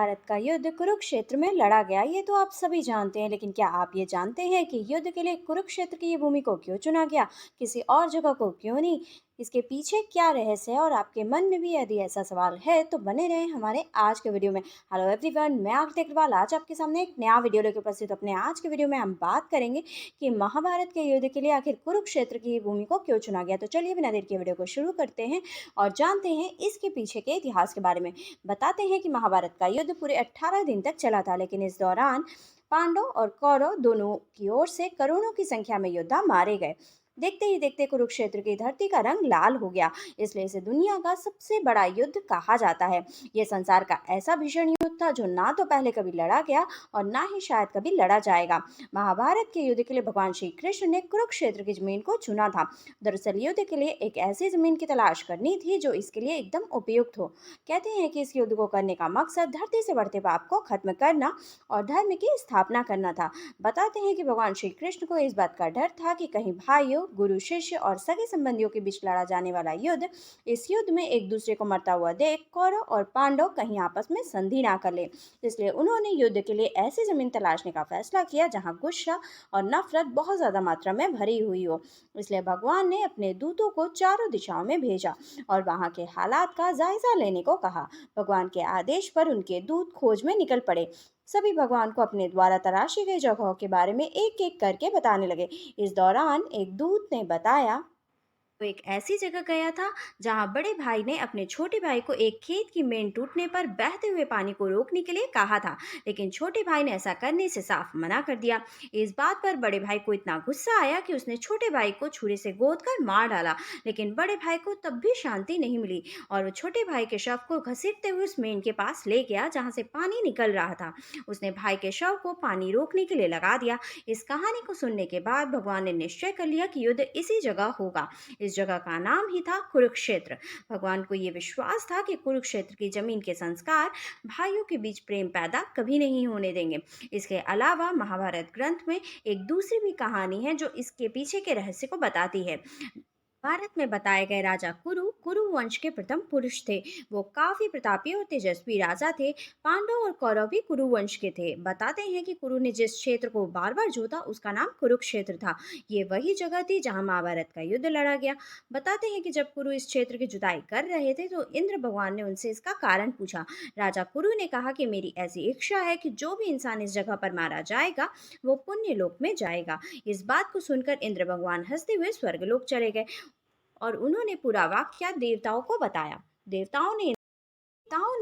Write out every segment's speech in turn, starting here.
महाभारत का युद्ध कुरुक्षेत्र में लड़ा गया, ये तो आप सभी जानते हैं। लेकिन क्या आप ये जानते हैं कि युद्ध के लिए कुरुक्षेत्र की ये भूमि को क्यों चुना गया, किसी और जगह को क्यों नहीं? इसके पीछे क्या रहस्य है? और आपके मन में भी यदि ऐसा सवाल है तो बने रहें हमारे आज के वीडियो में। हेलो एवरीवन, मैं आरती अग्रवाल आज आपके सामने एक नया वीडियो लेकर उपस्थित। अपने आज के वीडियो में हम बात करेंगे कि महाभारत के युद्ध के लिए आखिर कुरुक्षेत्र की भूमि को क्यों चुना गया। तो चलिए बिना देर के वीडियो को शुरू करते हैं और जानते हैं इसके पीछे के इतिहास के बारे में। बताते हैं कि महाभारत का युद्ध पूरे 18 दिन तक चला था, लेकिन इस दौरान पांडव और कौरव दोनों की ओर से करोड़ों की संख्या में योद्धा मारे गए। देखते ही देखते कुरुक्षेत्र की धरती का रंग लाल हो गया, इसलिए इसे दुनिया का सबसे बड़ा युद्ध कहा जाता है। यह संसार का ऐसा भीषण युद्ध था जो ना तो पहले कभी लड़ा गया और ना ही शायद कभी लड़ा जाएगा। महाभारत के युद्ध के लिए भगवान श्री कृष्ण ने कुरुक्षेत्र की जमीन को चुना था। दरअसल युद्ध के लिए एक ऐसी जमीन की तलाश करनी थी जो इसके लिए एकदम उपयुक्त हो। कहते हैं कि इस युद्ध को करने का मकसद धरती से बढ़ते पाप को खत्म करना और धर्म की स्थापना करना था। बताते हैं कि भगवान श्री कृष्ण को इस बात का डर था कि कहीं भाइयों, गुरु शिष्य और सगे संबंधियों के बीच लड़ा जाने वाला युद्ध, इस युद्ध में एक दूसरे को मरता हुआ देख कौरव और पांडव कहीं आपस में संधि ना कर ले। इसलिए उन्होंने युद्ध के लिए ऐसी जमीन तलाशने का फैसला किया जहां गुस्सा और नफरत बहुत ज्यादा मात्रा में भरी हुई हो। इसलिए भगवान ने अपने दूतों को चारों दिशाओं में भेजा और वहां के हालात का जायजा लेने को कहा। भगवान के आदेश पर उनके दूत खोज में निकल पड़े। सभी भगवान को अपने द्वारा तराशी गई जगहों के बारे में एक एक करके बताने लगे। इस दौरान एक दूत ने बताया, वो एक ऐसी जगह गया था जहां बड़े भाई ने अपने छोटे भाई को एक खेत की मेन टूटने पर बहते हुए पानी को रोकने के लिए कहा था, लेकिन छोटे भाई ने ऐसा करने से साफ मना कर दिया। इस बात पर बड़े भाई को इतना गुस्सा आया कि उसने छोटे भाई को छुरे से गोद कर मार डाला, लेकिन बड़े भाई को तब भी शांति नहीं मिली और वो छोटे भाई के शव को घसीटते हुए उस मेन के पास ले गया जहां से पानी निकल रहा था। उसने भाई के शव को पानी रोकने के लिए लगा दिया। इस कहानी को सुनने के बाद भगवान ने निश्चय कर लिया कि युद्ध इसी जगह होगा। इस जगह का नाम ही था कुरुक्षेत्र। भगवान को यह विश्वास था कि कुरुक्षेत्र की जमीन के संस्कार भाइयों के बीच प्रेम पैदा कभी नहीं होने देंगे। इसके अलावा महाभारत ग्रंथ में एक दूसरी भी कहानी है जो इसके पीछे के रहस्य को बताती है। भारत में बताए गए राजा कुरु कुरु वंश के प्रथम पुरुष थे। वो काफी प्रतापी और तेजस्वी राजा थे। पांडव और कौरव भी कुरु वंश के थे। बताते हैं कि कुरु ने जिस क्षेत्र को बार बार जोता उसका नाम कुरुक्षेत्र था। ये वही जगह थी जहां महाभारत का युद्ध लड़ा गया। बताते हैं कि जब कुरु इस क्षेत्र की जुताई कर रहे थे तो इंद्र भगवान ने उनसे इसका कारण पूछा। राजा कुरु ने कहा कि मेरी ऐसी इच्छा है कि जो भी इंसान इस जगह पर मारा जाएगा वो पुण्य लोक में जाएगा। इस बात को सुनकर इंद्र भगवान हंसते हुए स्वर्गलोक चले गए और उन्होंने पूरा वाकया देवताओं को बताया। देवताओं ने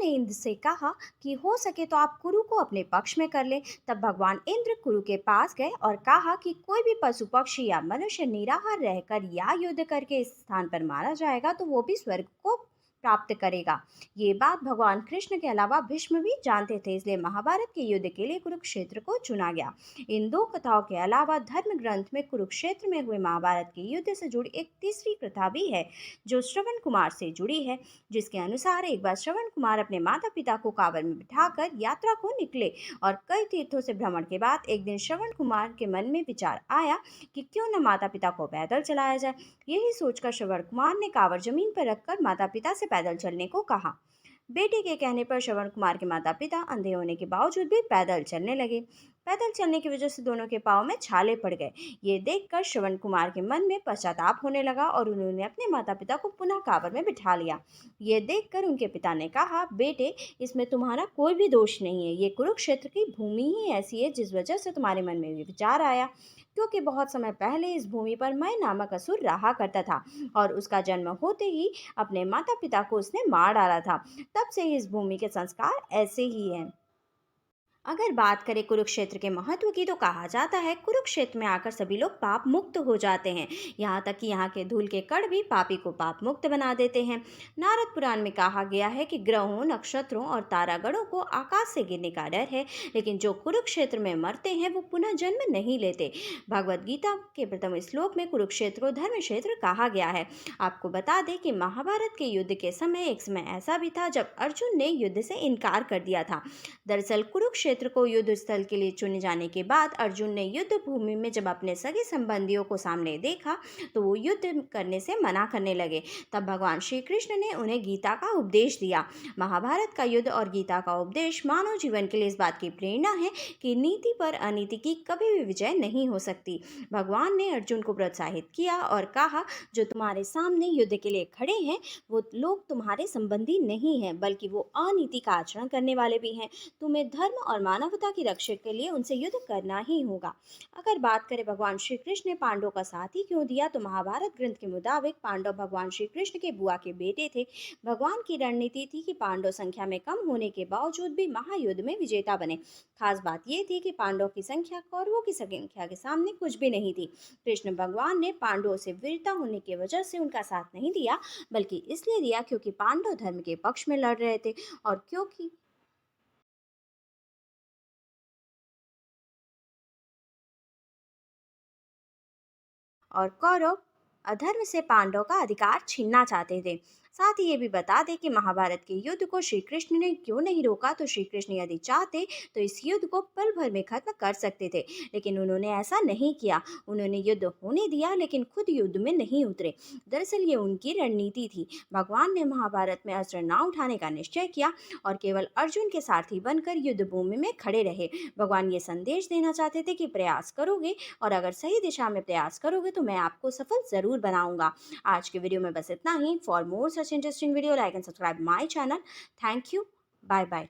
इंद्र से कहा कि हो सके तो आप कुरु को अपने पक्ष में कर लें। तब भगवान इंद्र कुरु के पास गए और कहा कि कोई भी पशु पक्षी या मनुष्य निराहार रहकर या युद्ध करके इस स्थान पर मारा जाएगा तो वो भी स्वर्ग को प्राप्त करेगा। ये बात भगवान कृष्ण के अलावा भीष्म भी जानते थे, इसलिए महाभारत के युद्ध के लिए कुरुक्षेत्र को चुना गया। इन दो कथाओं के अलावा धर्म ग्रंथ में कुरुक्षेत्र में हुए महाभारत के युद्ध से जुड़ी एक तीसरी कथा भी है जो श्रवण कुमार से जुड़ी है, जिसके अनुसार एक बार श्रवण कुमार अपने माता पिता को कांवड़ में बिठाकर यात्रा को निकले और कई तीर्थों से भ्रमण के बाद एक दिन श्रवण कुमार के मन में विचार आया कि क्यों न माता पिता को पैदल चलाया जाए। यही सोचकर श्रवण कुमार ने कांवड़ जमीन पर रखकर माता पिता से पैदल चलने को कहा। बेटे के कहने पर श्रवण कुमार के माता पिता अंधे होने के बावजूद भी पैदल चलने लगे। पैदल चलने की वजह से दोनों के पांव में छाले पड़ गए। ये देखकर श्रवण कुमार के मन में पश्चाताप होने लगा और उन्होंने अपने माता पिता को पुनः कांवड़ में बिठा लिया। ये देखकर उनके पिता ने कहा, बेटे इसमें तुम्हारा कोई भी दोष नहीं है, ये कुरुक्षेत्र की भूमि ही ऐसी है जिस वजह से तुम्हारे मन में ये विचार आया, क्योंकि बहुत समय पहले इस भूमि पर मैं नामक असुर रहा करता था और उसका जन्म होते ही अपने माता पिता को उसने मार डाला था। तब से ही इस भूमि के संस्कार ऐसे ही हैं। अगर बात करें कुरुक्षेत्र के महत्व की तो कहा जाता है कुरुक्षेत्र में आकर सभी लोग पाप मुक्त हो जाते हैं। यहाँ तक कि यहाँ के धूल के कण भी पापी को पाप मुक्त बना देते हैं। नारद पुराण में कहा गया है कि ग्रहों, नक्षत्रों और तारागणों को आकाश से गिरने का डर है, लेकिन जो कुरुक्षेत्र में मरते हैं वो पुनः जन्म नहीं लेते। भगवद गीता के प्रथम श्लोक में कुरुक्षेत्र को धर्म क्षेत्र कहा गया है। आपको बता दें कि महाभारत के युद्ध के समय एक समय ऐसा भी था जब अर्जुन ने युद्ध से इनकार कर दिया था। दरअसल कुरुक्षेत्र कुरुक्षेत्र को युद्ध स्थल के लिए चुने जाने के बाद अर्जुन ने युद्ध भूमि में जब अपने सगे संबंधियों को सामने देखा तो वो युद्ध करने से मना करने लगे। तब भगवान श्री कृष्ण ने उन्हें गीता का उपदेश दिया। महाभारत का युद्ध और गीता का उपदेश मानव जीवन के लिए इस बात की प्रेरणा है कि नीति पर अनीति की कभी भी विजय नहीं हो सकती। भगवान ने अर्जुन को प्रोत्साहित किया और कहा, जो तुम्हारे सामने युद्ध के लिए खड़े हैं वो लोग तुम्हारे संबंधी नहीं हैं, बल्कि वो अनीति का आचरण करने वाले भी हैं। तुम्हें धर्म और मानवता की रक्षा के लिए उनसे युद्ध करना ही होगा। अगर बात करें भगवान श्री कृष्ण ने पांडवों का साथ ही क्यों दिया, तो महाभारत ग्रंथ के मुताबिक पांडव भगवान श्री कृष्ण के बुआ के बेटे थे। भगवान की रणनीति थी कि पांडव संख्या में कम होने के बावजूद भी महायुद्ध में विजेता बने। खास बात यह थी कि पांडवों की संख्या कौरवों की संख्या के सामने कुछ भी नहीं थी। कृष्ण भगवान ने पांडवों से वीरता होने की वजह से उनका साथ नहीं दिया, बल्कि इसलिए दिया क्योंकि पांडव धर्म के पक्ष में लड़ रहे थे और क्योंकि और कौरव अधर्म से पांडव का अधिकार छीनना चाहते थे। साथ ही ये भी बता दें कि महाभारत के युद्ध को श्री कृष्ण ने क्यों नहीं रोका, तो श्री कृष्ण यदि चाहते तो इस युद्ध को पल भर में खत्म कर सकते थे, लेकिन उन्होंने ऐसा नहीं किया। उन्होंने युद्ध होने दिया लेकिन खुद युद्ध में नहीं उतरे। दरअसल ये उनकी रणनीति थी। भगवान ने महाभारत में अस्त्र न उठाने का निश्चय किया और केवल अर्जुन के सारथी बनकर युद्ध भूमि में खड़े रहे। भगवान ये संदेश देना चाहते थे कि प्रयास करोगे और अगर सही दिशा में प्रयास करोगे तो मैं आपको सफल जरूर बनाऊंगा। आज के वीडियो में बस इतना ही। For more such interesting video, like and subscribe my channel. Thank you. Bye bye.